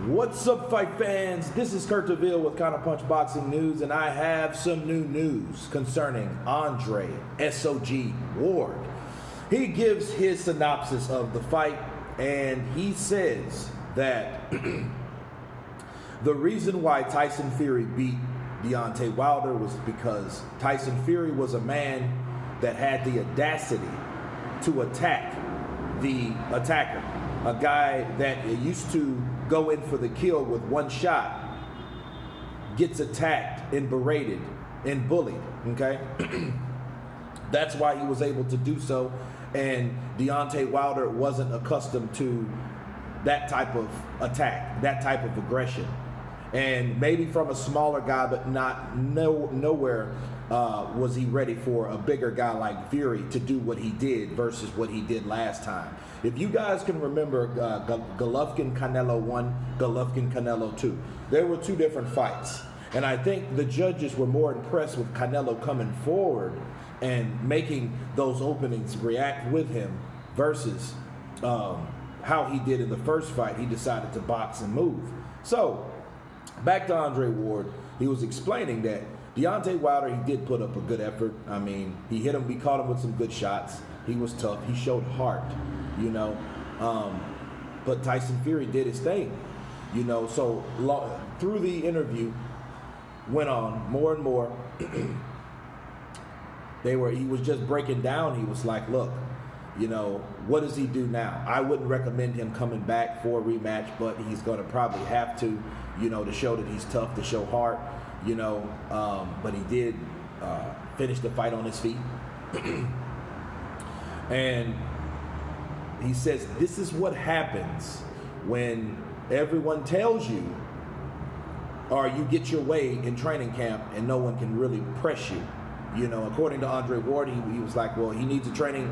What's up, fight fans? This is Kurt DeVille with Counterpunch Boxing News, and I have some new news concerning Andre SOG Ward. He gives his synopsis of the fight, and he says that the reason why Tyson Fury beat Deontay Wilder was because Tyson Fury was a man that had the audacity to attack the attacker. A guy that used to go in for the kill with one shot gets attacked and berated and bullied, okay? That's why he was able to do so, and Deontay Wilder wasn't accustomed to that type of attack, that type of aggression. And maybe from a smaller guy, but nowhere was he ready for a bigger guy like Fury to do what he did versus what he did last time. If you guys can remember Golovkin-Canelo 1, Golovkin-Canelo 2, there were two different fights. And I think the judges were more impressed with Canelo coming forward and making those openings react with him versus how he did in the first fight. He decided to box and move. So, back to Andre Ward, he was explaining that Deontay Wilder, he did put up a good effort. I mean, he hit him, he caught him with some good shots. He was tough. He showed heart, you know. But Tyson Fury did his thing, you know. So through the interview, went on more and more. He was just breaking down. He was like, look, you know, what does he do now? I wouldn't recommend him coming back for a rematch, but he's going to probably have to, you know, to show that he's tough, to show heart, you know. But he did finish the fight on his feet. And he says, this is what happens when everyone tells you, or you get your way in training camp and no one can really press you. You know, according to Andre Ward, he was like, well, he needs a training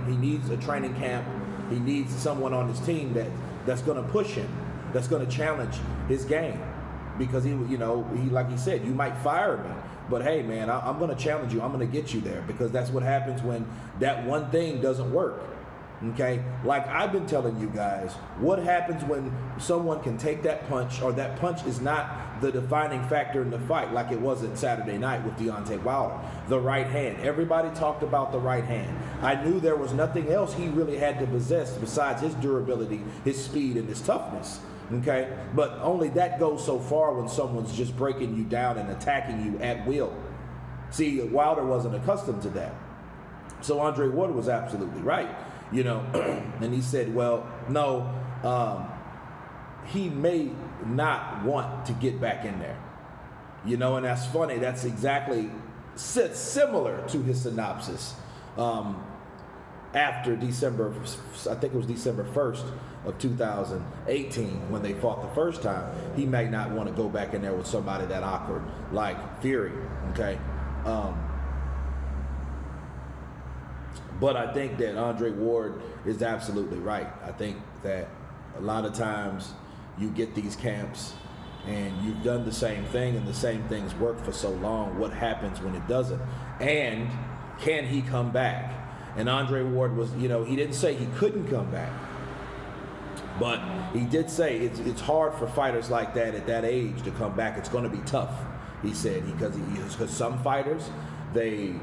camp. He needs someone on his team that's going to push him, that's going to challenge his game. Because he like he said, you might fire me, but hey, man, I'm going to challenge you. I'm going to get you there, because that's what happens when that one thing doesn't work. Okay, like I've been telling you guys, what happens when someone can take that punch, or that punch is not the defining factor in the fight, like it was at Saturday night with Deontay Wilder. The right hand. Everybody talked about the right hand. I knew there was nothing else he really had to possess besides his durability, his speed, and his toughness. Okay, but only that goes so far when someone's just breaking you down and attacking you at will. See, Wilder wasn't accustomed to that. So Andre Ward was absolutely right. You know, and he said, well, no, he may not want to get back in there. You know, and that's funny. That's exactly similar to his synopsis after December, I think it was December 1st of 2018 when they fought the first time. He may not want to go back in there with somebody that awkward like Fury, okay? But I think that Andre Ward is absolutely right. I think that a lot of times you get these camps and you've done the same thing and the same things work for so long. What happens when it doesn't? And can he come back? And Andre Ward was, you know, he didn't say he couldn't come back, but he did say it's hard for fighters like that at that age to come back. It's going to be tough, he said, because some fighters, they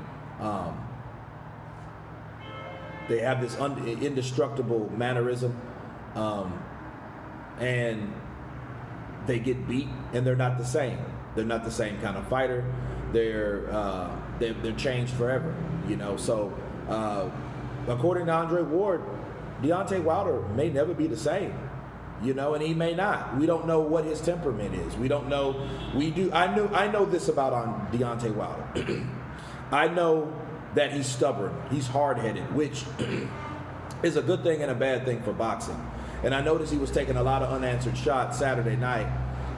have this indestructible mannerism, and they get beat, and they're not the same. They're not the same kind of fighter. They're changed forever, you know. So, according to Andre Ward, Deontay Wilder may never be the same, you know, and he may not. We don't know what his temperament is. We don't know. We do. I know this about Deontay Wilder. I know that he's stubborn, he's hard-headed, which is a good thing and a bad thing for boxing. And I noticed he was taking a lot of unanswered shots Saturday night,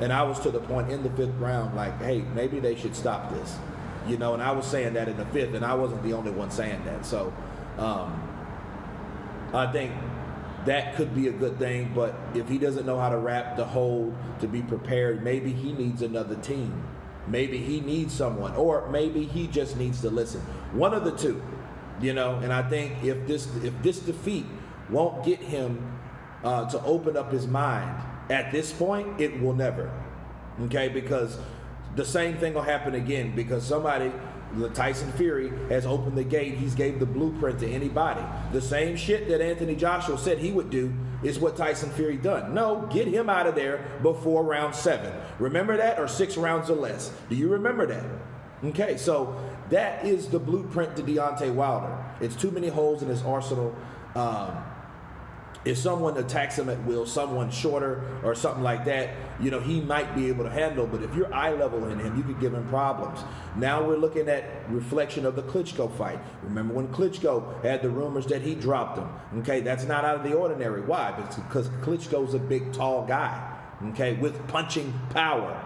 and I was to the point in the 5th round, like, hey, maybe they should stop this, you know. And I was saying that in the 5th, and I wasn't the only one saying that. So I think that could be a good thing, but if he doesn't know how to wrap the hold, to be prepared, maybe he needs another team. Maybe he needs someone, or maybe he just needs to listen. One of the two, you know. And I think if this defeat won't get him to open up his mind At this point, it will never. Okay, because the same thing will happen again because somebody, Tyson Fury, has opened the gate. He's gave the blueprint to anybody. The same shit that Anthony Joshua said he would do is what Tyson Fury done. No, get him out of there before round 7. Remember that? Or 6 rounds or less. Do you remember that? Okay, so that is the blueprint to Deontay Wilder. It's too many holes in his arsenal. If someone attacks him at will, someone shorter or something like that, you know, he might be able to handle. But if you're eye level in him, you could give him problems. Now we're looking at reflection of the Klitschko fight. Remember when Klitschko had the rumors that he dropped him? Okay, that's not out of the ordinary. Why? Because Klitschko's a big, tall guy, okay, with punching power.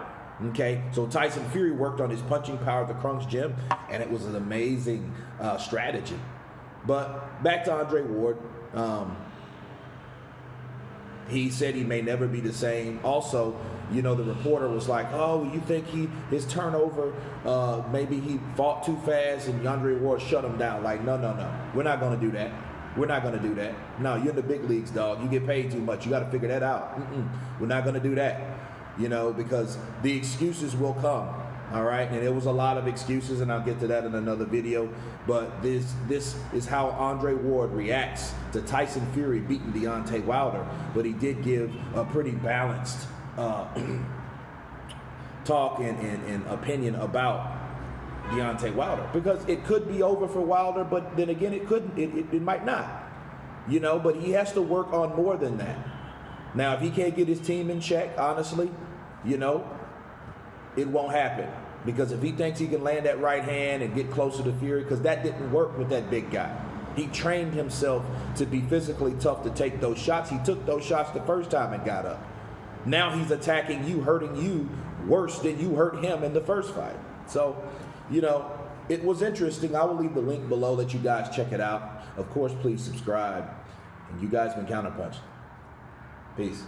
Okay, so Tyson Fury worked on his punching power at the Crunks Gym, and it was an amazing strategy. But back to Andre Ward. He said he may never be the same. Also, you know, the reporter was like, oh, you think his turnover, maybe he fought too fast and Andre Ward shut him down. Like, no. We're not going to do that. We're not going to do that. No, you're in the big leagues, dog. You get paid too much. You got to figure that out. We're not going to do that, you know, because the excuses will come. All right, and it was a lot of excuses, and I'll get to that in another video. But this is how Andre Ward reacts to Tyson Fury beating Deontay Wilder. But he did give a pretty balanced talk and opinion about Deontay Wilder, because it could be over for Wilder, but then again, it couldn't. It might not, you know. But he has to work on more than that. Now, if he can't get his team in check, honestly, you know, it won't happen. Because if he thinks he can land that right hand and get closer to Fury, because that didn't work with that big guy. He trained himself to be physically tough to take those shots. He took those shots the first time and got up. Now he's attacking you, hurting you worse than you hurt him in the first fight. So, you know, it was interesting. I will leave the link below, let you guys check it out. Of course, please subscribe. And you guys been Counterpunch. Peace.